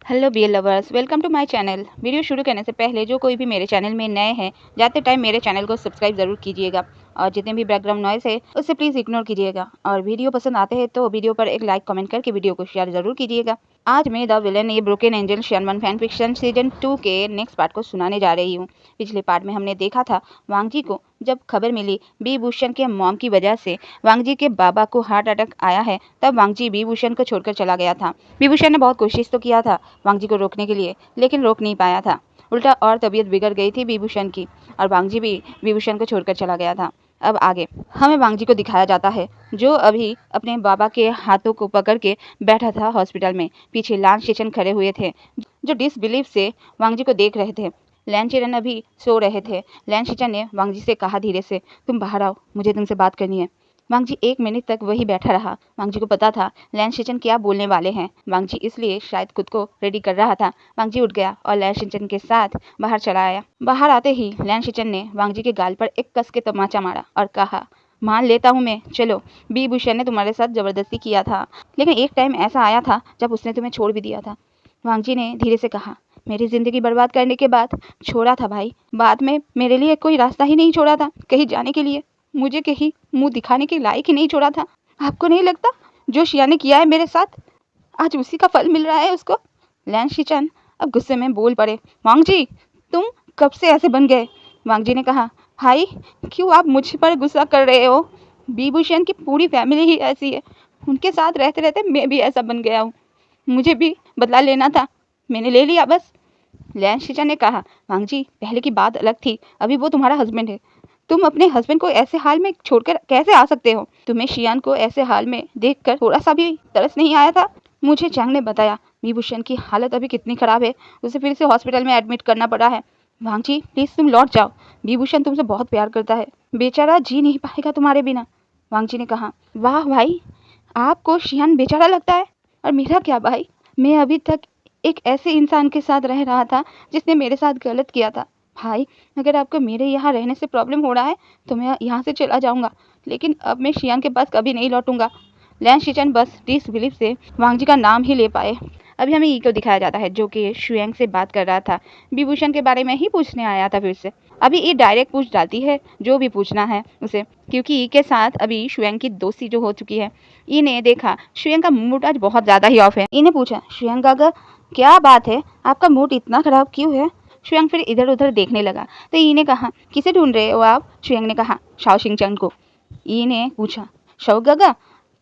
Hello beer lovers, welcome to my channel. Video शुरू करने से पहले जो कोई भी मेरे चैनल में नए हैं, जाते टाइम मेरे चैनल को सब्सक्राइब ज़रूर कीजिएगा और जितने भी बैकग्राउंड नॉइस है उससे प्लीज़ इग्नोर कीजिएगा। और वीडियो पसंद आते हैं तो वीडियो पर एक लाइक कमेंट करके वीडियो को शेयर ज़रूर कीजिएगा। आज मैं द विलन ये ब्रोकन एंजल शनवन फैन फिक्शन सीजन 2 के नेक्स्ट पार्ट को सुनाने जा रही हूँ। पिछले पार्ट में हमने देखा था वांगजी को जब खबर मिली बी भूषण के मॉम की वजह से वांगजी के बाबा को हार्ट अटैक आया है, तब वांगजी बी भूषण को छोड़कर चला गया था। बी भूषण ने बहुत कोशिश तो किया था वांगजी को रोकने के लिए, लेकिन रोक नहीं पाया था। उल्टा और तबीयत बिगड़ गई थी विभूषण की और वांगजी भी विभूषण को छोड़कर चला गया था। अब आगे हमें वांगजी को दिखाया जाता है जो अभी अपने बाबा के हाथों को पकड़ के बैठा था हॉस्पिटल में। पीछे लान शेचन खड़े हुए थे जो डिसबिलीफ से वांगजी को देख रहे थे। लैन शेचन अभी सो रहे थे। लैन शेचन ने वांगजी से कहा धीरे से, तुम बाहर आओ, मुझे तुमसे बात करनी है। वांगजी 1 मिनट तक वही बैठा रहा। वांगजी को पता था लैन शेचन क्या बोलने वाले हैं। वांगजी इसलिए शायद खुद को रेडी कर रहा था। वांगजी उठ गया और लैन शेचन के साथ बाहर चला आया। बाहर आते ही लैन शेचन ने वांगजी के गाल पर एक कस के तमाचा मारा और कहा, मान लेता हूँ मैं, चलो बी भूषण ने तुम्हारे साथ जबरदस्ती किया था, लेकिन एक टाइम ऐसा आया था जब उसने तुम्हें छोड़ भी दिया था। वांगजी ने धीरे से कहा, मेरी जिंदगी बर्बाद करने के बाद छोड़ा था भाई। बाद में मेरे लिए कोई रास्ता ही नहीं छोड़ा था कहीं जाने के लिए। मुझे कहीं मुंह दिखाने के लायक ही नहीं छोड़ा था। आपको नहीं लगता जो शिया ने किया है मेरे साथ, आज उसी का फल मिल रहा है उसको? लैन शिचन अब गुस्से में बोल पड़े, वांगजी तुम कब से ऐसे बन गए? वांगजी ने कहा, भाई क्यों आप मुझ पर गुस्सा कर रहे हो? विभूषण की पूरी फैमिली ही ऐसी है। उनके साथ रहते रहते मैं भी ऐसा बन गया हूँ। मुझे भी बदला लेना था, मैंने ले लिया बस। लैन शिचन ने कहा, वांगजी पहले की बात अलग थी, अभी वो तुम्हारा हस्बैंड है। तुम अपने हस्बैंड को ऐसे हाल में छोड़कर कैसे आ सकते हो? तुम्हें शियान को ऐसे हाल में देखकर थोड़ा सा भी तरस नहीं आया था? मुझे चैंग ने बताया विभूषण की हालत अभी कितनी खराब है, उसे फिर से हॉस्पिटल में एडमिट करना पड़ा है। वांगजी प्लीज तुम लौट जाओ, विभूषण तुमसे बहुत प्यार करता है, बेचारा जी नहीं पाएगा तुम्हारे बिना। वांगजी ने कहा, वाह भाई, आपको शियान बेचारा लगता है, और मेरा क्या भाई, मैं अभी तक एक ऐसे इंसान के साथ रह रहा था जिसने मेरे साथ गलत किया था। भाई अगर आपको मेरे यहाँ रहने से प्रॉब्लम हो रहा है तो मैं यहाँ से चला जाऊँगा, लेकिन अब मैं शियान के पास कभी नहीं लौटूंगा। लैन शिचन बस डिसबिलीफ से वांगजी का नाम ही ले पाए। अभी हमें ई को दिखाया जाता है जो कि शुएंग से बात कर रहा था, विभूषण के बारे में ही पूछने आया था फिर से। अभी ई डायरेक्ट पूछ डालती है जो भी पूछना है उसे, क्योंकि ई के साथ अभी शुएंग की दोस्ती जो हो चुकी है। ई ने देखा शुएंग का मूड आज बहुत ज़्यादा ही ऑफ है। ई ने पूछा, शुएंग गागा क्या बात है, आपका मूड इतना खराब क्यों है? शुएंग फिर इधर उधर देखने लगा तो ई ने कहा, किसे ढूंढ रहे हो आप? शुएंग ने कहा, शाओ शिंगचन को। ई ने पूछा, शाओ गागा?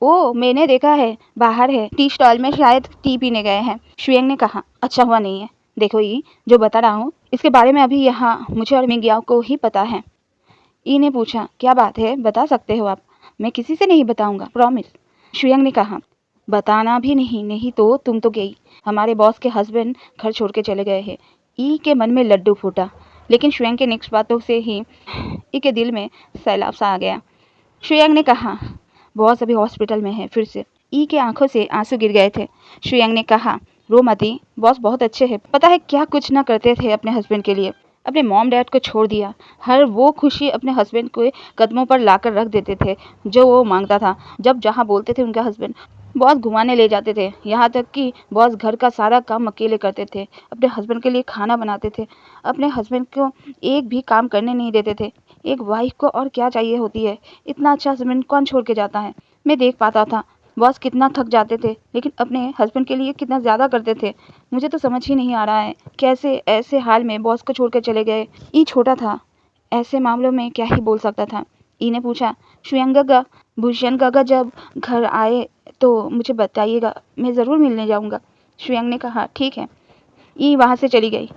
ओ मैंने देखा है, बाहर है, टी स्टॉल में शायद टी पीने गए हैं। शुएंग ने कहा, अच्छा हुआ नहीं है। देखो ई जो बता रहा हूँ इसके बारे में अभी यहाँ मुझे और मिंगियाओ को ही पता है। ई ने पूछा, क्या बात है, बता सकते हो आप? मैं किसी से नहीं बताऊंगा, प्रॉमिस। शुएंग ने कहा, बताना भी नहीं, नहीं तो तुम तो गई, हमारे बॉस के हस्बैंड घर छोड़ के चले गए हैं। ई के मन में लड्डू फूटा, लेकिन शुएंग के नेक्स्ट बातों से ही ई के दिल में सैलाब सा आ गया। शुएंग ने कहा, बॉस अभी हॉस्पिटल में है। फिर से ई के आंखों से आंसू गिर गए थे। शुएंग ने कहा, रो मती, बॉस बहुत अच्छे हैं, पता है क्या कुछ ना करते थे अपने हस्बैंड के लिए। अपने मॉम डैड को छोड़ दिया, हर वो खुशी अपने हस्बैंड के कदमों पर लाकर रख देते थे जो वो मांगता था। जब जहाँ बोलते थे उनका हस्बैंड, बॉस घुमाने ले जाते थे, यहाँ तक कि बॉस घर का सारा काम अकेले करते थे, अपने हस्बैंड के लिए खाना बनाते थे, अपने हस्बैंड को एक भी काम करने नहीं देते थे। एक वाइफ को और क्या चाहिए होती है, इतना अच्छा हस्बैंड कौन छोड़ के जाता है। मैं देख पाता था बॉस कितना थक जाते थे, लेकिन अपने हस्बैंड के लिए कितना ज़्यादा करते थे। मुझे तो समझ ही नहीं आ रहा है कैसे ऐसे हाल में बॉस को छोड़ कर चले गए। ई छोटा था, ऐसे मामलों में क्या ही बोल सकता था। ई ने पूछा, शुएंग गागा, भूषण गागा जब घर आए तो मुझे बताइएगा, मैं ज़रूर मिलने जाऊंगा। शुएंग ने कहा, ठीक है। ई वहाँ से चली गई।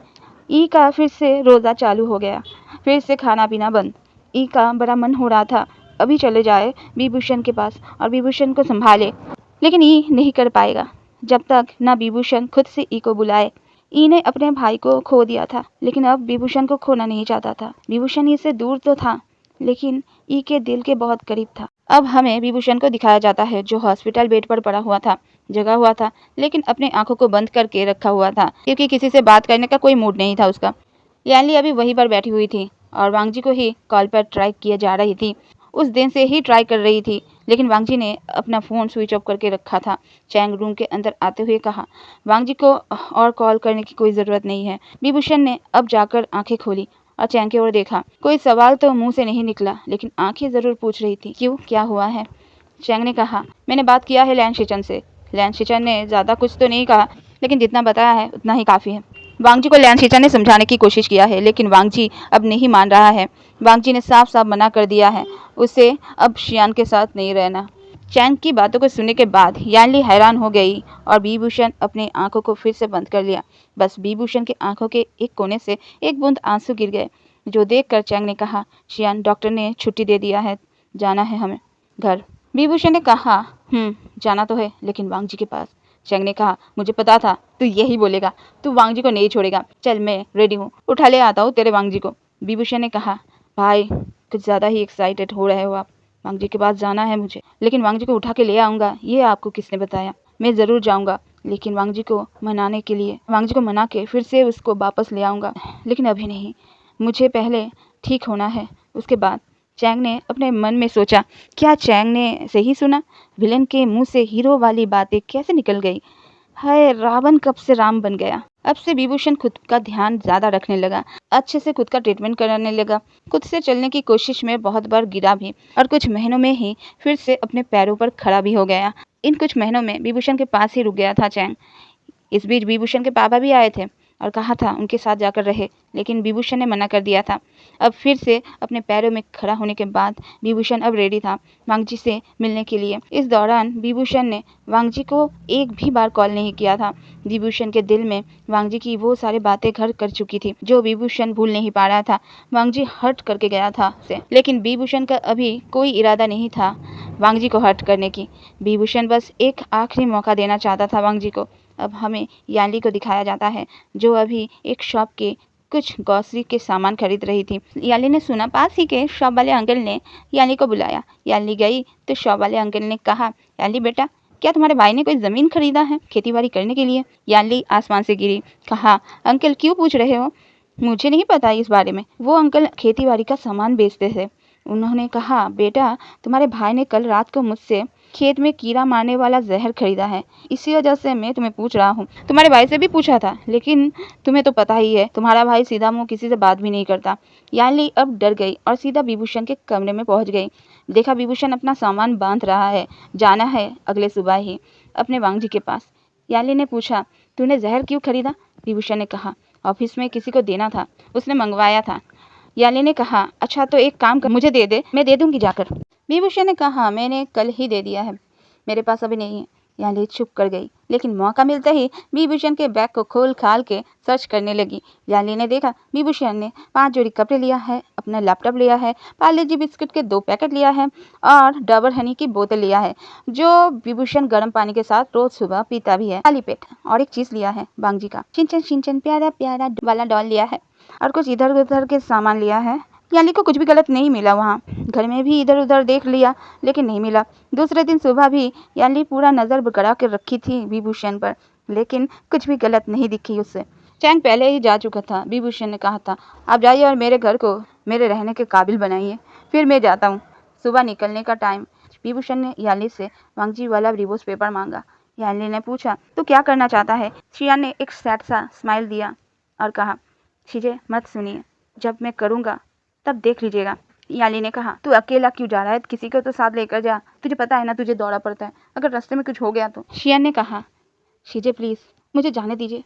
ई का फिर से रोज़ा चालू हो गया, फिर से खाना पीना बंद। ई का बड़ा मन हो रहा था अभी चले जाए विभूषण के पास और विभूषण को संभाले, लेकिन ई नहीं कर पाएगा जब तक न विभूषण खुद से ई को बुलाए। ई ने अपने भाई को खो दिया था, लेकिन अब विभूषण को खोना नहीं चाहता था। विभूषण ई से दूर तो था, लेकिन ई के दिल के बहुत करीब था। अब हमें विभूषण को दिखाया जाता है जो हॉस्पिटल बेड पर पड़ा हुआ था, जगा हुआ था, लेकिन अपने आंखों को बंद करके रखा हुआ था क्योंकि किसी से बात करने का कोई मूड नहीं था उसका। यानली अभी वहीं पर बैठी हुई थी और वांगजी को ही कॉल पर ट्राई किए जा रही थी। उस दिन से ही ट्राई कर रही थी, लेकिन वांग जी ने अपना फ़ोन स्विच ऑफ करके रखा था। चैंग रूम के अंदर आते हुए कहा, वांग जी को और कॉल करने की कोई ज़रूरत नहीं है। विभूषण ने अब जाकर आंखें खोली और चैंग की ओर देखा। कोई सवाल तो मुंह से नहीं निकला, लेकिन आंखें ज़रूर पूछ रही थी, क्यों, क्या हुआ है? चैंग ने कहा, मैंने बात किया है लैन शिचन से। लैन शिचन ने ज़्यादा कुछ तो नहीं कहा, लेकिन जितना बताया है उतना ही काफ़ी है। वांग जी को लैन शिचन ने समझाने की कोशिश किया है, लेकिन वांग जी अब नहीं मान रहा है। वांग जी ने साफ साफ मना कर दिया है उसे अब शियान के साथ नहीं रहना। चैंग की बातों को सुनने के बाद यानली हैरान हो गई और विभूषण अपनी आंखों को फिर से बंद कर लिया। बस विभूषण की आंखों के एक कोने से एक बूंद आंसू गिर गए, जो देखकर चैंग ने कहा, शियान, डॉक्टर ने छुट्टी दे दिया है, जाना है हमें घर। विभूषण ने कहा, जाना तो है, लेकिन वांग जी के पास। चैंग ने कहा, मुझे पता था तू यही बोलेगा, तू वांग जी को नहीं छोड़ेगा। चल, मैं रेडी हूँ, उठा ले आता हूँ तेरे वांग जी को। विभूषण ने कहा, भाई कुछ ज़्यादा ही एक्साइटेड हो रहे हो आप। वांग जी के पास जाना है मुझे, लेकिन वांग जी को उठा के ले आऊँगा, ये आपको किसने बताया? मैं ज़रूर जाऊँगा, लेकिन वांग जी को मनाने के लिए, वांग जी को मना के फिर से उसको वापस ले आऊँगा, लेकिन अभी नहीं, मुझे पहले ठीक होना है, उसके बाद। चैंग ने अपने मन में सोचा, क्या चैंग ने सही सुना? विलन के मुंह से हीरो वाली बातें कैसे निकल गई? हाय, रावण कब से राम बन गया। अब से विभूषण खुद का ध्यान ज्यादा रखने लगा, अच्छे से खुद का ट्रीटमेंट कराने लगा, खुद से चलने की कोशिश में बहुत बार गिरा भी और कुछ महीनों में ही फिर से अपने पैरों पर खड़ा भी हो गया। इन कुछ महीनों में विभूषण के पास ही रुक गया था चैंग। इस बीच विभूषण के पापा भी आए थे और कहा था उनके साथ जाकर रहे, लेकिन विभूषण ने मना कर दिया था। अब फिर से अपने पैरों में खड़ा होने के बाद विभूषण अब रेडी था वांग जी से मिलने के लिए। इस दौरान विभूषण ने वांग जी को एक भी बार कॉल नहीं किया था। विभूषण के दिल में वांग जी की वो सारी बातें घर कर चुकी थी जो विभूषण भूल नहीं पा रहा था। वांग जी हर्ट करके गया था उसे, लेकिन विभूषण का अभी कोई इरादा नहीं था वांग जी को हर्ट करने की। विभूषण बस एक आखिरी मौका देना चाहता था वांग जी को। अब हमें याली को दिखाया जाता है, जो अभी एक शॉप के कुछ ग्रोसरी के सामान खरीद रही थी। याली ने सुना पास ही के शॉप वाले अंकल ने याली को बुलाया। याली गई तो शॉप वाले अंकल ने कहा, याली बेटा, क्या तुम्हारे भाई ने कोई ज़मीन खरीदा है खेतीबाड़ी करने के लिए? याली आसमान से गिरी, कहा, अंकल क्यों पूछ रहे हो? मुझे नहीं पता इस बारे में। वो अंकल खेतीबाड़ी का सामान बेचते थे। उन्होंने कहा, बेटा, तुम्हारे भाई ने कल रात को मुझसे खेत में कीड़ा मारने वाला जहर खरीदा है, इसी वजह से मैं तुम्हें पूछ रहा हूँ। तुम्हारे भाई से भी पूछा था, लेकिन तुम्हें तो पता ही है तुम्हारा भाई सीधा मुंह किसी से बात भी नहीं करता। याली अब डर गई और सीधा विभूषण के कमरे में पहुंच गई। देखा विभूषण अपना सामान बांध रहा है, जाना है अगले सुबह ही अपने वांग जी के पास। याली ने पूछा, तूने जहर क्यों खरीदा? विभूषण ने कहा, ऑफिस में किसी को देना था, उसने मंगवाया था। याली ने कहा, अच्छा तो एक काम कर, मुझे दे दे, मैं दे दूंगी जाकर। विभूषण ने कहा, मैंने कल ही दे दिया है, मेरे पास अभी नहीं है। याली चुप कर गई, लेकिन मौका मिलते ही विभूषण के बैग को खोल खाल के सर्च करने लगी। याली ने देखा विभूषण ने 5 जोड़ी कपड़े लिया है, अपना लैपटॉप लिया है, पार्ले जी बिस्किट के 2 पैकेट लिया है और डाबर हनी की बोतल लिया है, जो विभूषण गर्म पानी के साथ रोज सुबह पीता भी है, खाली पेट। और एक चीज लिया है वांग जी का शिनचैन शिनचैन प्यारा प्यारा वाला डॉल लिया है और कुछ इधर उधर के सामान लिया है। याली को कुछ भी गलत नहीं मिला, वहाँ घर में भी इधर उधर देख लिया, लेकिन नहीं मिला। दूसरे दिन सुबह भी याली पूरा नज़र गड़ा के रखी थी विभूषण पर, लेकिन कुछ भी गलत नहीं दिखी उससे। चैंग पहले ही जा चुका था। विभूषण ने कहा था, आप जाइए और मेरे घर को मेरे रहने के काबिल बनाइए, फिर मैं जाता हूँ। सुबह निकलने का टाइम। विभूषण ने याली से वांग जी वाला डिवोर्स पेपर मांगा। याली ने पूछा, तू क्या करना चाहता है? शियान ने एक सैड सा स्माइल दिया और कहा, चीजें मत सुनिए, जब मैं करूँगा तब देख लीजिएगा। याली ने कहा, तू अकेला क्यों जा रहा है? किसी को तो साथ लेकर जा, तुझे पता है ना तुझे दौड़ा पड़ता है, अगर रास्ते में कुछ हो गया तो। शियान ने कहा, शीजे प्लीज़ मुझे जाने दीजिए,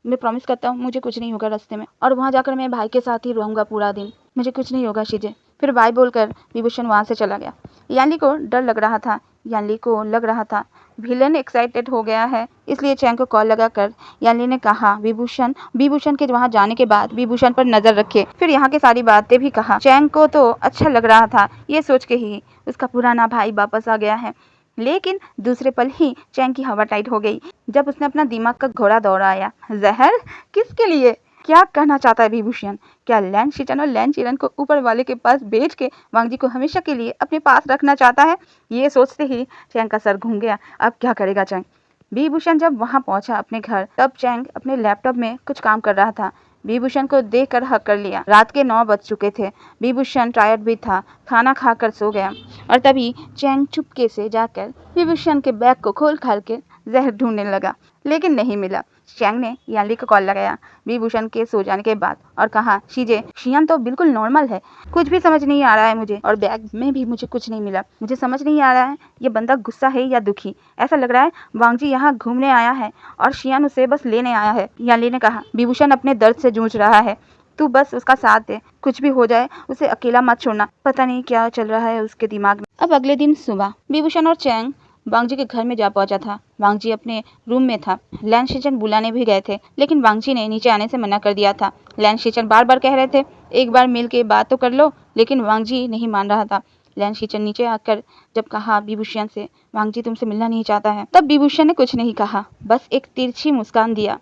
मैं प्रॉमिस करता हूँ मुझे कुछ नहीं होगा रास्ते में, और वहाँ जाकर मैं भाई के साथ ही रहूँगा पूरा दिन, मुझे कुछ नहीं होगा शीजे। फिर बाय बोलकर विभूषण वहाँ से चला गया। याली को डर लग रहा था। याली को लग रहा था विलन एक्साइटेड हो गया है, इसलिए चैंग को कॉल लगाकर याली ने कहा, विभूषण के वहाँ जाने के बाद विभूषण पर नजर रखे। फिर यहाँ की सारी बातें भी कहा। चैंग को तो अच्छा लग रहा था, ये सोच के ही उसका पुराना भाई वापस आ गया है, लेकिन दूसरे पल ही चैंग की हवा टाइट हो गई जब उसने अपना दिमाग का घोड़ा दौड़ाया। जहर किसके लिए? क्या कहना चाहता है विभूषण? क्या लैन शिचन और लैन चिरन को ऊपर वाले के पास बेच के वांग जी को हमेशा के लिए अपने पास रखना चाहता है? ये सोचते ही चैंग का सर घूम गया। अब क्या करेगा चैंग? विभूषण जब वहां पहुंचा अपने घर, तब चैंग अपने लैपटॉप में कुछ काम कर रहा था। विभूषण को देखकर हक कर लिया। रात के 9 बज चुके थे। विभूषण टायर्ड भी था, खाना खाकर सो गया। और तभी चैंग चुपके से जाकर विभूषण के बैग को खोल खाल के जहर ढूंढने लगा, लेकिन नहीं मिला। चैंग ने याली को कॉल लगाया विभूषण के सो जाने के बाद और कहा, शीजे, शियान तो बिल्कुल नॉर्मल है, कुछ भी समझ नहीं आ रहा है मुझे, और बैग में भी मुझे कुछ नहीं मिला। मुझे समझ नहीं आ रहा है ये बंदा गुस्सा है या दुखी। ऐसा लग रहा है वांगजी यहाँ घूमने आया है और शियान उसे बस लेने आया है। याली ने कहा, विभूषण अपने दर्द से जूझ रहा है, तू बस उसका साथ दे, कुछ भी हो जाए उसे अकेला मत छोड़ना। पता नहीं क्या चल रहा है उसके दिमाग में। अब अगले दिन सुबह विभूषण और चैंग वांगजी के घर में जा पहुंचा था। वांगजी अपने रूम में था। लैन शीचन बुलाने भी गए थे, लेकिन वांगजी ने नीचे आने से मना कर दिया था। लैन शीचन बार बार कह रहे थे एक बार मिल के बात तो कर लो, लेकिन वांगजी नहीं मान रहा था। लैन शीचन नीचे आकर जब कहा विभूषण से, वांगजी तुमसे मिलना नहीं चाहता है, तब विभूषण ने कुछ नहीं कहा, बस एक तिरछी मुस्कान दिया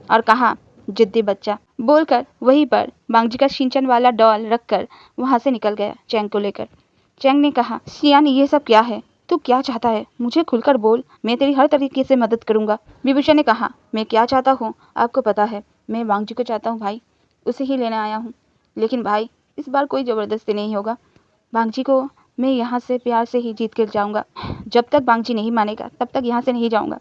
और कहा, जिद्दी बच्चा, बोलकर वहीं पर वांगजी का शीचन वाला डॉल रखकर वहां से निकल गया चैंग को लेकर। चैंग ने कहा, शियान ये सब क्या है, तू क्या चाहता है, मुझे खुलकर बोल, मैं तेरी हर तरीके से मदद करूंगा। विभूषण ने कहा, मैं क्या चाहता हूँ आपको पता है, मैं वांगजी को चाहता हूँ भाई, उसे ही लेने आया हूँ, लेकिन भाई इस बार कोई ज़बरदस्ती नहीं होगा। वांगजी को मैं यहाँ से प्यार से ही जीत कर जाऊँगा। जब तक वांगजी नहीं मानेगा तब तक यहाँ से नहीं जाऊँगा।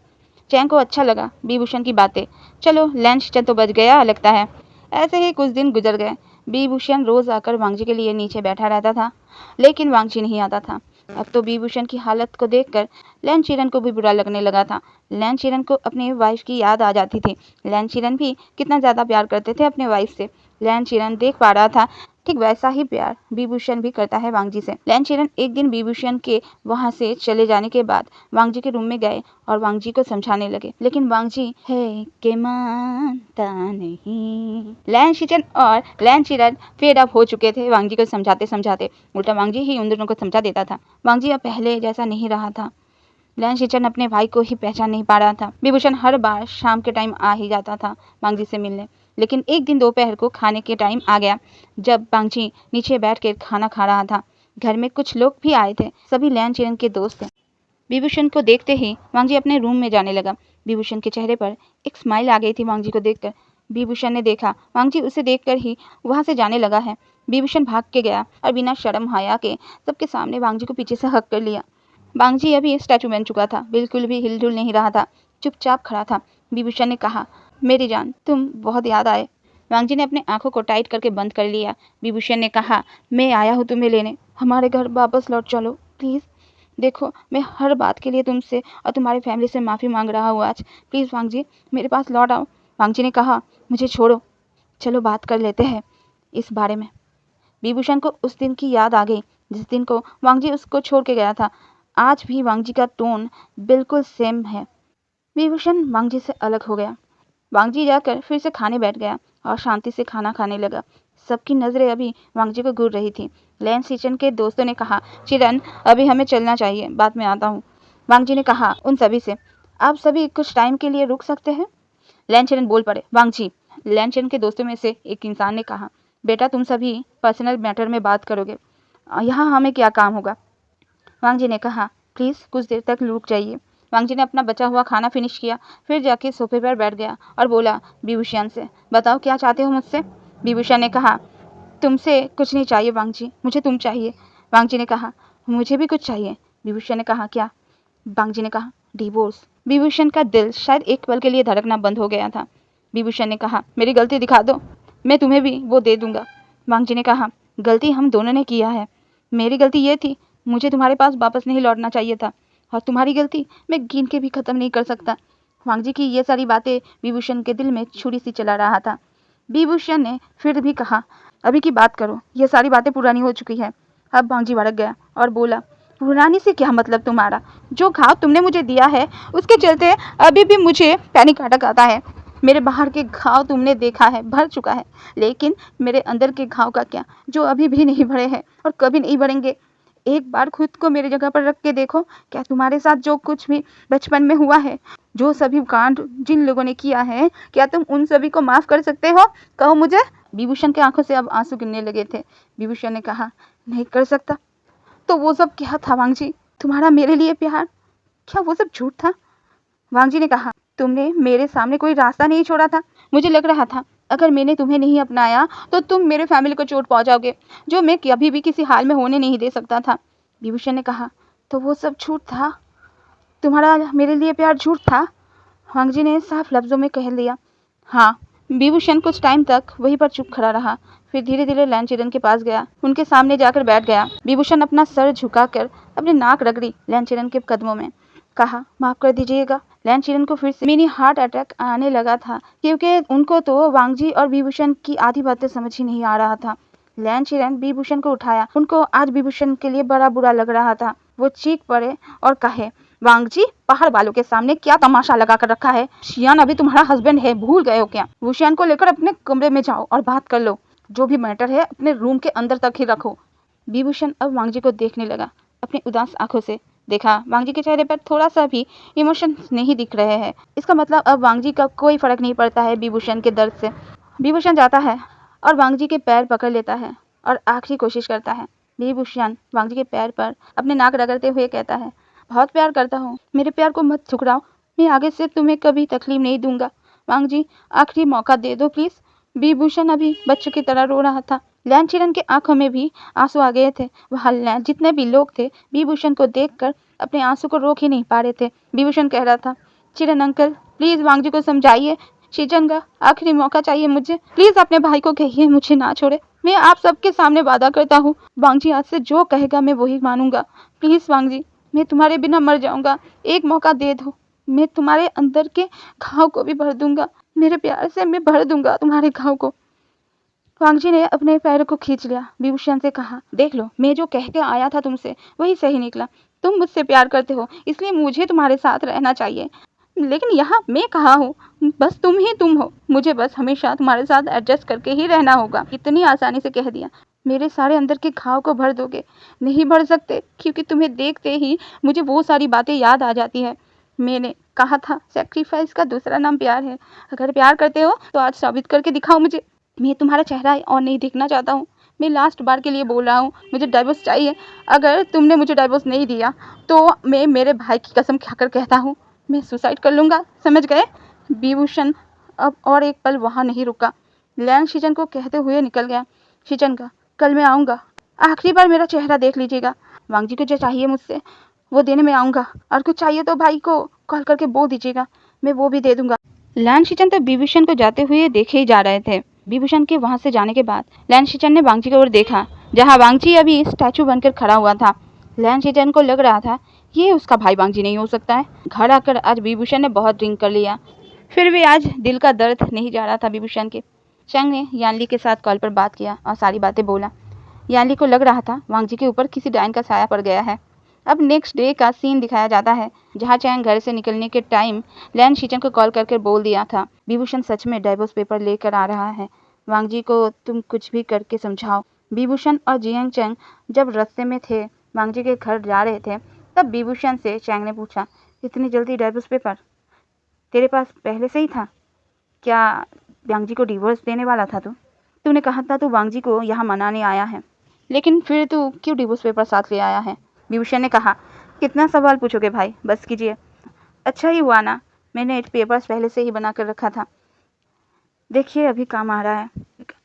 चैंग को अच्छा लगा विभूषण की बातें। चलो लैन शीचन तो बच गया लगता है। ऐसे ही कुछ दिन गुजर गए। विभूषण रोज आकर वांगजी के लिए नीचे बैठा रहता था, लेकिन वांगजी नहीं आता था। अब तो विभूषण की हालत को देखकर लैन शीरन को भी बुरा लगने लगा था। लैन शीरन को अपनी वाइफ की याद आ जाती थी। लैन शीरन भी कितना ज़्यादा प्यार करते थे अपने वाइफ से। लैन शीरन देख पा रहा था ठीक वैसा ही प्यार विभूषण भी करता है वांगजी से। लैन शीरन एक दिन विभूषण के वहां से चले जाने के बाद वांगजी के रूम में गए और वांगजी को समझाने लगे, लेकिन वांगजी है के मानता नहीं। लैन शीचन और लैन शीरन फेड अप हो चुके थे वांगजी को समझाते समझाते। उल्टा वांगजी ही उन दोनों को समझा देता था। वांगजी अब पहले जैसा नहीं रहा था। लैन शीचन अपने भाई को ही पहचान नहीं पा रहा था। विभूषण हर बार शाम के टाइम आ ही जाता था वांगजी से मिलने, लेकिन एक दिन दोपहर को खाने के टाइम आ गया जब वांगजी नीचे बैठ कर खाना खा रहा था। घर में कुछ लोग भी आए थे, सभी लैन शीरन के दोस्त थे। विभूषण को देखते ही वांगजी अपने रूम में जाने लगा। विभूषण के चेहरे पर एक स्माइल आ गई थी वांगजी को देखकर। विभूषण ने देखा वांगजी उसे देखकर ही वहां से जाने लगा है। विभूषण भाग के गया और बिना शर्म हया के सबके सामने वांगजी को पीछे से हक कर लिया। वांगजी अभी स्टैचू बन चुका था, बिल्कुल भी हिलडुल नहीं रहा था, चुपचाप खड़ा था। विभूषण ने कहा, मेरी जान तुम बहुत याद आए। वांगजी ने अपने आंखों को टाइट करके बंद कर लिया। विभूषण ने कहा, मैं आया हूँ तुम्हें लेने, हमारे घर वापस लौट चलो प्लीज़। देखो मैं हर बात के लिए तुमसे और तुम्हारी फैमिली से माफ़ी मांग रहा हूँ आज, प्लीज़ वांगजी मेरे पास लौट आओ। वांगजी ने कहा, मुझे छोड़ो, चलो बात कर लेते हैं इस बारे में। विभूषण को उस दिन की याद आ गई जिस दिन को वांगजी उसको छोड़ के गया था। आज भी वांगजी का टोन बिल्कुल सेम है। विभूषण वांगजी से अलग हो गया। वांगजी जाकर फिर से खाने बैठ गया और शांति से खाना खाने लगा। सबकी नज़रें अभी वांगजी को घूर रही थी। लैन शीचन के दोस्तों ने कहा, चिरन अभी हमें चलना चाहिए, बाद में आता हूँ। वांगजी ने कहा उन सभी से, आप सभी कुछ टाइम के लिए रुक सकते हैं। लैन शीरन बोल पड़े, वांगजी। लैन शीरन के दोस्तों में से एक इंसान ने कहा, बेटा तुम सभी पर्सनल मैटर में बात करोगे, यहाँ हमें क्या काम होगा। वांगजी ने कहा, प्लीज़ कुछ देर तक रुक जाइए। वांगजी ने अपना बचा हुआ खाना फिनिश किया, फिर जाके सोफे पर बैठ गया और बोला विभूषण से, बताओ क्या चाहते हो मुझसे। विभूषण ने कहा, तुमसे कुछ नहीं चाहिए वांगजी, मुझे तुम चाहिए। वांगजी ने कहा, मुझे भी कुछ चाहिए। विभूषण ने कहा, क्या। वांगजी ने कहा, डिवोर्स। विभूषण का दिल शायद एक पल के लिए धड़कना बंद हो गया था। विभूषण ने कहा, मेरी गलती दिखा दो, मैं तुम्हें भी वो दे दूंगा। वांगजी ने कहा, गलती हम दोनों ने किया है। मेरी गलती ये थी, मुझे तुम्हारे पास वापस नहीं लौटना चाहिए था, और तुम्हारी गलती मैं गिन के भी ख़त्म नहीं कर सकता। वांगजी की ये सारी बातें विभूषण के दिल में छुरी सी चला रहा था। विभूषण ने फिर भी कहा, अभी की बात करो, ये सारी बातें पुरानी हो चुकी है। अब वांगजी भड़क गया और बोला, पुरानी से क्या मतलब तुम्हारा, जो घाव तुमने मुझे दिया है उसके चलते अभी भी मुझे पैनिक अटैक आता है। मेरे बाहर के घाव तुमने देखा है भर चुका है, लेकिन मेरे अंदर के घाव का क्या, जो अभी भी नहीं भरे हैं और कभी नहीं भरेंगे। एक बार खुद को मेरी जगह पर रख के देखो, क्या तुम्हारे साथ जो कुछ भी बचपन में हुआ है, जो सभी कांड जिन लोगों ने किया है, क्या तुम उन सभी को माफ़ कर सकते हो, कहो मुझे। विभूषण के आंखों से अब आंसू गिरने लगे थे। विभूषण ने कहा, नहीं कर सकता। तो वो सब क्या था वांगजी, तुम्हारा मेरे लिए प्यार, क्या वो सब झूठ था। वांगजी ने कहा, तुमने मेरे सामने कोई रास्ता नहीं छोड़ा था। मुझे लग रहा था अगर मैंने तुम्हें नहीं अपनाया तो तुम मेरे फैमिली को चोट पहुंचाओगे, जो मैं कभी भी किसी हाल में होने नहीं दे सकता था। विभूषण ने कहा, तो वो सब झूठ था? तुम्हारा मेरे लिए प्यार झूठ था? वांगजी ने साफ लफ्जों में कह दिया। हाँ। विभूषण कुछ टाइम तक वहीं पर चुप खड़ा रहा, फिर धीरे धीरे लैनचिरन के पास गया, उनके सामने जाकर बैठ गया। विभूषण अपना सर झुकाकर अपनी नाक रगड़ी लैनचिरन के कदमों में। कहा, माफ कर दीजिएगा। लैनचिरन को फिर से मिनी हार्ट अटैक आने लगा था, क्योंकि उनको तो वांगजी और विभूषण की आधी बातें समझ ही नहीं आ रहा था। लैनचिरन विभूषण को उठाया। उनको आज विभूषण के लिए बड़ा बुरा लग रहा था। वो चीख पड़े और कहे, वांगजी, पहाड़ वालों के सामने क्या तमाशा लगा कर रखा है? शियान अभी तुम्हारा हस्बैंड है, भूल गए हो क्या? वुशियान को लेकर अपने कमरे में जाओ और बात कर लो। जो भी मैटर है अपने रूम के अंदर तक ही रखो। विभूषण अब वांगजी को देखने लगा, अपनी उदास आंखों से देखा। वांगजी के चेहरे पर थोड़ा सा भी इमोशन नहीं दिख रहे हैं। इसका मतलब अब वांगजी का कोई फर्क नहीं पड़ता है विभूषण के दर्द से। विभूषण जाता है और वांगजी के पैर पकड़ लेता है और आखिरी कोशिश करता है। विभूषण वांगजी के पैर पर अपने नाक रगड़ते हुए कहता है, बहुत प्यार करता हूँ, मेरे प्यार को मत ठुकराओ, मैं आगे से तुम्हें कभी तकलीफ नहीं दूंगा। वांगजी, आखिरी मौका दे दो प्लीज। विभूषण अभी बच्चों की तरह रो रहा था। लैनचिरन के आंखों में भी आंसू आ गए थे। वहाँ जितने भी लोग थे विभूषण को देखकर अपने आंसू को रोक ही नहीं पा रहे थे। विभूषण कह रहा था, चिरन अंकल प्लीज वांगजी को समझाइए, शीजन का आखिरी मौका चाहिए मुझे, प्लीज अपने भाई को कहिए मुझे ना छोड़े। मैं आप सबके सामने वादा करता हूँ, वांगजी आज से जो कहेगा मैं वही मानूंगा। प्लीज वांगजी, मैं तुम्हारे बिना मर जाऊंगा, एक मौका दे दो, मैं तुम्हारे अंदर के घाव को भी भर दूंगा, मेरे प्यार से मैं भर दूंगा तुम्हारे घाव को। वांगजी ने अपने पैर को खींच लिया। विभूषण से कहा, देख लो, मैं जो कह के आया था तुमसे वही सही निकला। तुम मुझसे प्यार करते हो, इसलिए मुझे तुम्हारे साथ रहना चाहिए, लेकिन यहाँ मैं कहाँ हूँ, बस तुम ही तुम हो, मुझे बस हमेशा तुम्हारे साथ एडजस्ट करके ही रहना होगा। इतनी आसानी से कह दिया। मेरे सारे अंदर के घाव को भर दोगे? नहीं भर सकते, क्योंकि तुम्हें देखते ही मुझे वो सारी बातें याद आ जाती है। मैंने कहा था सेक्रीफाइस का दूसरा नाम प्यार है। अगर प्यार करते हो तो आज साबित करके दिखाओ मुझे। मैं तुम्हारा चेहरा और नहीं देखना चाहता हूँ। मैं लास्ट बार के लिए बोल रहा हूँ, मुझे डाइवोर्स चाहिए। अगर तुमने मुझे डाइवोर्स नहीं दिया तो मैं मेरे भाई की कसम खाकर कहता हूँ, मैं सुसाइड कर लूँगा, समझ गए? विभूषण अब और एक पल वहाँ नहीं रुका। लैन शीजन को कहते हुए निकल गया। शीजन का, कल मैं आऊँगा, आखिरी बार मेरा चेहरा देख लीजिएगा। वांगजी को जो चाहिए मुझसे वो देने में आऊँगा, और कुछ चाहिए तो भाई को कॉल करके बोल दीजिएगा, मैं वो भी दे दूंगा। लैन शीजन तो विभूषण को जाते हुए देखे ही जा रहे थे। विभूषण के वहां से जाने के बाद लैन शीजन ने वांगजी की ओर देखा, जहाँ वांगजी अभी स्टैचू बनकर खड़ा हुआ था। लैन शीजन को लग रहा था ये उसका भाई वांगजी नहीं हो सकता है। घर आकर आज विभूषण ने बहुत ड्रिंक कर लिया, फिर भी आज दिल का दर्द नहीं जा रहा था विभूषण के। चैंग ने यानली के साथ कॉल पर बात किया और सारी बातें बोला। यानली को लग रहा था वांगजी के ऊपर किसी डायन का साया पड़ गया है। अब नेक्स्ट डे का सीन दिखाया जाता है, जहां चैंग घर से निकलने के टाइम लैन शीजन को कॉल करके बोल दिया था, विभूषण सच में डाइवोर्स पेपर लेकर आ रहा है, वांगजी को तुम कुछ भी करके समझाओ। विभूषण और जियांग चैंग जब रास्ते में थे, वांगजी के घर जा रहे थे, तब विभूषण से चैंग ने पूछा, इतनी जल्दी डाइवोर्स पेपर तेरे पास पहले से ही था क्या? वांगजी को डिवोर्स देने वाला था तूने कहा था तू वांगजी को यहाँ मनाने आया है, लेकिन फिर तू क्यों डिवोर्स पेपर साथ ले आया है? विभूषण ने कहा, कितना सवाल पूछोगे भाई, बस कीजिए। अच्छा ही हुआ ना, मैंने पेपर्स पहले से ही बना कर रखा था, देखिए अभी काम आ रहा है।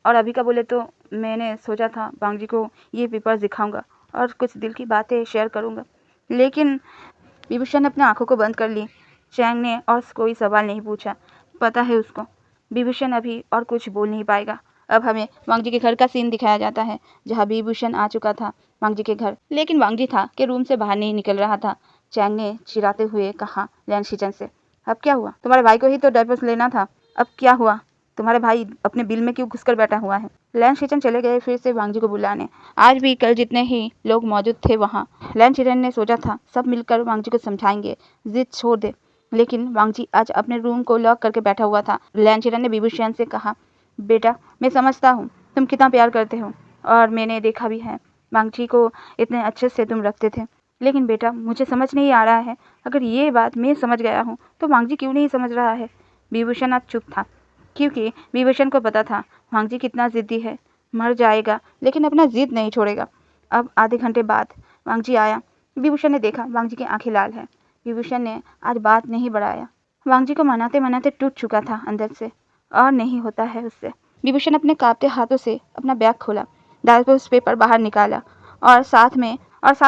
और अभी का बोले तो मैंने सोचा था वांगजी को ये पेपर्स दिखाऊंगा और कुछ दिल की बातें शेयर करूंगा, लेकिन विभूषण ने अपनी आंखों को बंद कर ली। चैंग ने और कोई सवाल नहीं पूछा, पता है उसको विभूषण अभी और कुछ बोल नहीं पाएगा। अब हमें वांगजी के घर का सीन दिखाया जाता है, जहाँ विभूषण आ चुका था वांगजी के घर, लेकिन वांगजी था कि रूम से बाहर नहीं निकल रहा था। चैंग ने चिराते हुए कहा लैन शीजन से, अब क्या हुआ? तुम्हारे भाई को ही तो डाइवोर्स लेना था, अब क्या हुआ? तुम्हारे भाई अपने बिल में क्यों घुसकर बैठा हुआ है? लैन शीजन चले गए फिर से वांगजी को बुलाने। आज भी कल जितने ही लोग मौजूद थे वहाँ। लैन शीजन ने सोचा था सब मिलकर वांगजी को समझाएंगे, जिद छोड़ दे, लेकिन वांगजी आज अपने रूम को लॉक करके बैठा हुआ था। लैन शीजन ने विभूषण से कहा, बेटा मैं समझता हूँ तुम कितना प्यार करते हो, और मैंने देखा भी है वांगजी को इतने अच्छे से तुम रखते थे, लेकिन बेटा मुझे समझ नहीं आ रहा है, अगर ये बात मैं समझ गया हूँ तो वांगजी क्यों नहीं समझ रहा है? विभूषण आज चुप था, क्योंकि विभूषण को पता था वांगजी कितना जिद्दी है, मर जाएगा लेकिन अपना जिद नहीं छोड़ेगा। अब आधे घंटे बाद वांगजी आया। विभूषण ने देखा वांगजी की आंखें लाल है। विभूषण ने आज बात नहीं बढ़ाया। वांगजी को मनाते मनाते टूट चुका था अंदर से, और नहीं होता है उससे। विभूषण अपने कांपते हाथों से अपना बैग खोला, डायवर्स पेपर बाहर निकाला और साथ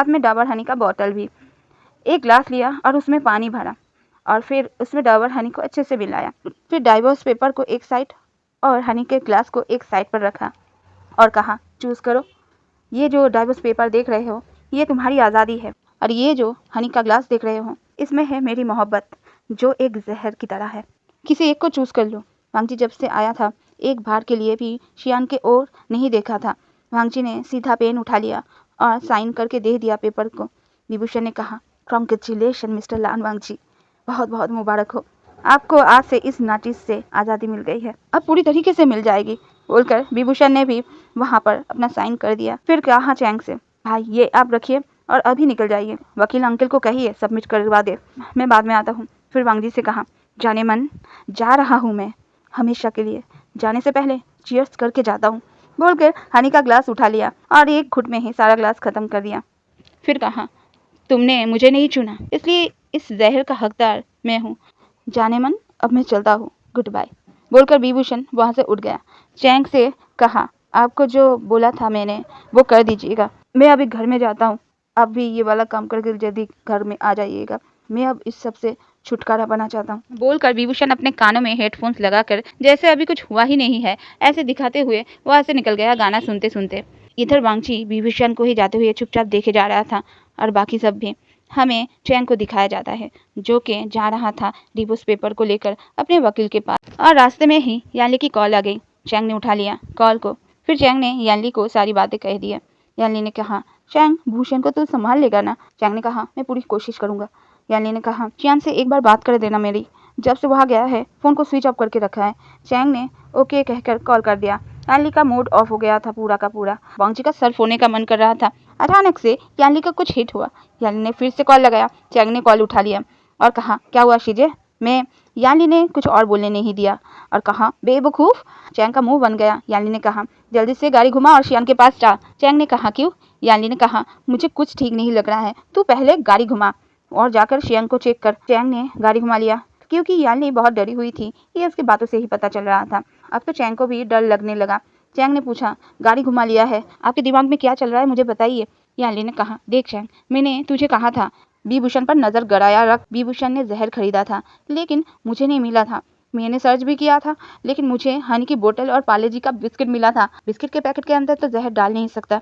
में डाबर हनी का बोतल भी। एक ग्लास लिया और उसमें पानी भरा और फिर उसमें डाबर हनी को अच्छे से मिलाया। फिर डाइवोर्स पेपर को एक साइड और हनी के ग्लास को एक साइड पर रखा और कहा, चूज़ करो। ये जो डाइवोर्स पेपर देख रहे हो ये तुम्हारी आज़ादी है, और ये जो हनी का ग्लास देख रहे हो इसमें है मेरी मोहब्बत, जो एक जहर की तरह है। किसी एक को चूज़ कर लो। वांगजी जब से आया था एक बार के लिए भी शियान के ओर नहीं देखा था। वांगजी ने सीधा पेन उठा लिया और साइन करके दे दिया पेपर को। विभूषण ने कहा, कॉन्ग्रेचुलेशन मिस्टर लान वांगजी, बहुत बहुत मुबारक हो, आपको आज से इस नोटिस से आज़ादी मिल गई है, अब पूरी तरीके से मिल जाएगी। बोलकर विभूषण ने भी वहाँ पर अपना साइन कर दिया। फिर कहा चैंग से, भाई ये आप रखिए और अभी निकल जाइए, वकील अंकल को कहिए सबमिट करवा दे, मैं बाद में आता हूँ। फिर वांगजी से कहा, जाने मन जा रहा हूँ मैं हमेशा के लिए, जाने से पहले चीयर्स करके जाता हूँ। बोलकर हनी का ग्लास उठा लिया और एक घुट में ही सारा ग्लास खत्म कर दिया। फिर कहा, तुमने मुझे नहीं चुना, इसलिए इस जहर का हकदार मैं हूँ। जाने मन अब मैं चलता हूँ, गुड बाय। बोलकर विभूषण वहाँ से उठ गया। चैंग से कहा, आपको जो बोला था मैंने वो कर दीजिएगा, मैं अभी घर में जाता हूँ, आप भी ये वाला काम करके जल्दी घर में आ जाइएगा, मैं अब इस सब से छुटकारा पाना चाहता हूँ। बोलकर विभूषण अपने कानों में हेडफोन्स लगाकर जैसे अभी कुछ हुआ ही नहीं है ऐसे दिखाते हुए वहाँ से निकल गया गाना सुनते सुनते। इधर वांगजी विभूषण को ही जाते हुए चुपचाप देखे जा रहा था और बाकी सब भी हमें चैंग को दिखाया जाता है जो कि जा रहा था डिवोर्स पेपर को लेकर अपने वकील के पास। और रास्ते में ही यानली की कॉल आ गई। चैंग ने उठा लिया कॉल को। फिर चैंग ने यानली को सारी बातें कह दी। यानली ने कहा, चैंग भूषण को तो संभाल लेगा ना? चैंग ने कहा, मैं पूरी कोशिश करूंगा। यानली ने कहा, चियान से एक बार बात कर देना मेरी, जब से वहाँ गया है फ़ोन को स्विच ऑफ करके रखा है। चैंग ने ओके कहकर कॉल कर दिया। यानली का मूड ऑफ हो गया था पूरा का पूरा। वांगजी का सर फोड़ने का मन कर रहा था। अचानक से यानली का कुछ हिट हुआ। यानली ने फिर से कॉल लगाया। चैंग ने कॉल उठा लिया और कहा, क्या हुआ शीजे? मैं यानली ने कुछ और बोलने नहीं दिया और कहा, बेवकूफ़। चैंग का मुंह बन गया। यानली ने कहा, जल्दी से गाड़ी घुमा और शियान के पास जा। चैंग ने कहा, क्यों? यानली ने कहा, मुझे कुछ ठीक नहीं लग रहा है, तू पहले गाड़ी घुमा और जाकर शियान को चेक कर। चैंग ने गाड़ी घुमा लिया क्योंकि यानली बहुत डरी हुई थी, ये उसकी बातों से ही पता चल रहा था। अब तो चैंग को भी डर लगने लगा। चैंग ने पूछा, गाड़ी घुमा लिया है, आपके दिमाग में क्या चल रहा है मुझे बताइए। यानली ने कहा, देख चैंग, मैंने तुझे कहा था विभूषण पर नज़र गड़ाया रख। विभूषण ने जहर खरीदा था लेकिन मुझे नहीं मिला था। मैंने सर्च भी किया था लेकिन मुझे हनी की बोतल और पार्ले जी का बिस्किट मिला था। बिस्किट के पैकेट के अंदर तो जहर डाल नहीं सकता,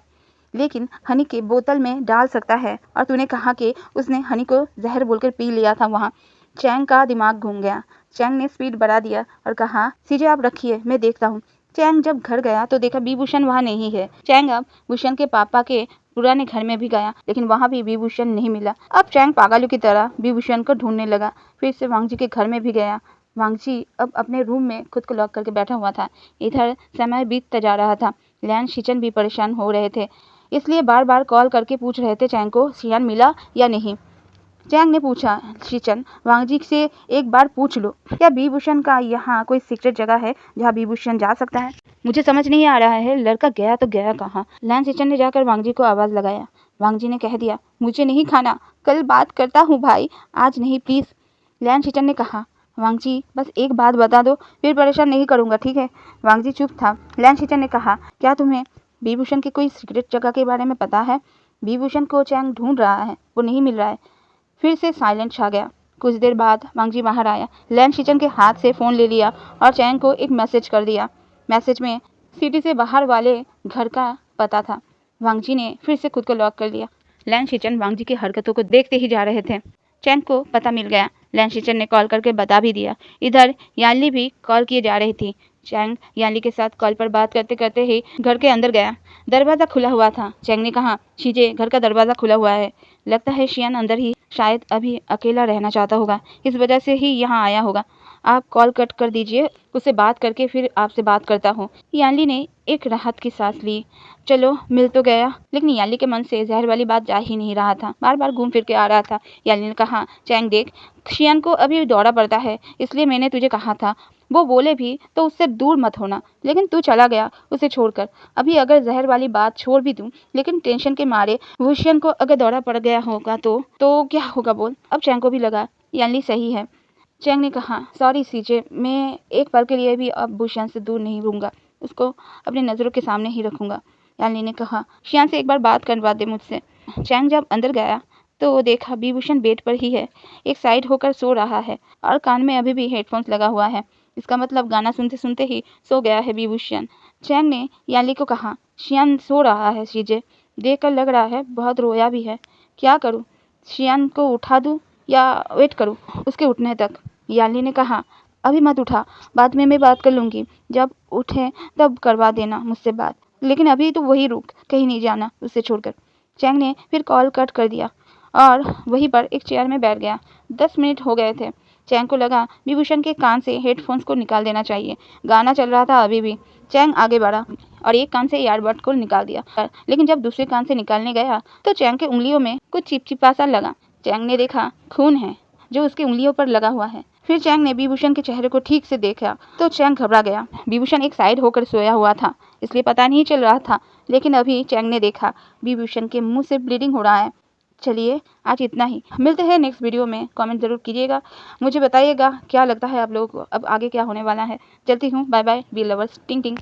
लेकिन हनी के बोतल में डाल सकता है। और तूने कहा कि उसने हनी को जहर बोलकर पी लिया था वहाँ। चैंग का दिमाग घूम गया। चैंग ने स्पीड बढ़ा दिया और कहा, सीजे आप रखिए, मैं देखता हूँ। चैंग जब घर गया तो देखा विभूषण वहाँ नहीं है। चैंग अब भूषण के पापा के पुराने घर में भी गया लेकिन वहाँ भी विभूषण नहीं मिला। अब चैंग पागलों की तरह विभूषण को ढूंढने लगा। फिर से वांगजी के घर में भी गया। वांगजी अब अपने रूम में खुद को लॉक करके बैठा हुआ था। इधर समय बीतता जा रहा था। लैन शिचन भी परेशान हो रहे थे, इसलिए बार बार कॉल करके पूछ रहे थे चैंग को शियान मिला या नहीं। चैंग ने पूछा, शिचन वांगजी से एक बार पूछ लो, क्या विभूषण का यहाँ कोई सीक्रेट जगह है जहाँ विभूषण जा सकता है? मुझे समझ नहीं आ रहा है, लड़का गया तो गया कहाँ? लैन शिचन ने जाकर वांगजी को आवाज़ लगाया। वांगजी ने कह दिया, मुझे नहीं खाना, कल बात करता हूँ भाई, आज नहीं प्लीज़। लैन शिचन ने कहा, वांगजी बस एक बात बता दो, फिर परेशान नहीं करूँगा, ठीक है? वांगजी चुप था। लैन शिचन ने कहा, क्या तुम्हें विभूषण की कोई सीक्रेट जगह के बारे में पता है? विभूषण को चैंग ढूंढ रहा है, वो नहीं मिल रहा है। फिर से साइलेंट छा गया। कुछ देर बाद वांगजी बाहर आया। लैन शिचन के हाथ से फ़ोन ले लिया और चैंग को एक मैसेज कर दिया। मैसेज में सिटी से बाहर वाले घर का पता था। वांगजी ने फिर से खुद को लॉक कर लिया। लैन शिचन वांगजी की हरकतों को देखते ही जा रहे थे। चैंग को पता मिल गया। लैन शिचन ने कॉल करके बता भी दिया। इधर यानली भी कॉल किए जा रही थी। चैंग यानली के साथ कॉल पर बात करते करते ही घर के अंदर गया। दरवाज़ा खुला हुआ था। चैंग ने कहा, शीजे घर का दरवाज़ा खुला हुआ है, लगता है शियान अंदर ही, शायद अभी अकेला रहना चाहता होगा, इस वजह से ही यहाँ आया होगा। आप कॉल कट कर दीजिए, उससे बात करके फिर आपसे बात करता हूँ। यानली ने एक राहत की सांस ली। चलो मिल तो गया, लेकिन यानली के मन से जहर वाली बात जा ही नहीं रहा था, बार बार घूम फिर के आ रहा था। यानली ने कहा, चैंग देख, शियान को अभी दौरा पड़ता है, इसलिए मैंने तुझे कहा था वो बोले भी तो उससे दूर मत होना, लेकिन तू चला गया उसे छोड़कर। अभी अगर जहर वाली बात छोड़ भी दूं, लेकिन टेंशन के मारे भूषण को अगर दौरा पड़ गया होगा तो क्या होगा बोल? अब चैंग को भी लगा यानली सही है, चैंग ने कहा, सॉरी सीजे, मैं एक पल के लिए भी अब बुशियान से दूर नहीं रहूँगा, उसको अपनी नज़रों के सामने ही रखूँगा। यानली ने कहा, शियान से एक बार बात करवा दे मुझसे। चैंग जब अंदर गया तो वो देखा विभूषण बेड पर ही है, एक साइड होकर सो रहा है और कान में अभी भी हेडफोन्स लगा हुआ है। इसका मतलब गाना सुनते सुनते ही सो गया है विभूषण। चैंग ने यानली को कहा, शियान सो रहा है सीजे, देखकर लग रहा है बहुत रोया भी है। क्या करूँ, शियान को उठा दूँ या वेट करूँ उसके उठने तक? यानली ने कहा, अभी मत उठा, बाद में मैं बात कर लूँगी, जब उठे तब करवा देना मुझसे बात, लेकिन अभी तो वही रुक, कहीं नहीं जाना उसे छोड़कर। चैंग ने फिर कॉल कट कर दिया और वहीं पर एक चेयर में बैठ गया। 10 मिनट हो गए थे। चैंग को लगा विभूषण के कान से हेडफोन्स को निकाल देना चाहिए। गाना चल रहा था अभी भी। चैंग आगे बढ़ा और एक कान से ईयरबड को निकाल दिया, लेकिन जब दूसरे कान से निकालने गया तो चैंग के उंगलियों में कुछ चिपचिपा सा लगा। चैंग ने देखा खून है जो उसकी उंगलियों पर लगा हुआ है। फिर चैंग ने विभूषण के चेहरे को ठीक से देखा तो चैंग घबरा गया। विभूषण एक साइड होकर सोया हुआ था, इसलिए पता नहीं चल रहा था, लेकिन अभी चैंग ने देखा विभूषण के मुंह से ब्लीडिंग हो रहा है। चलिए आज इतना ही, मिलते हैं नेक्स्ट वीडियो में। कमेंट जरूर कीजिएगा, मुझे बताइएगा क्या लगता है आप लोगों को अब आगे क्या होने वाला है। चलती हूँ, बाय बाय, बी लवर्स, टिंग टिंग।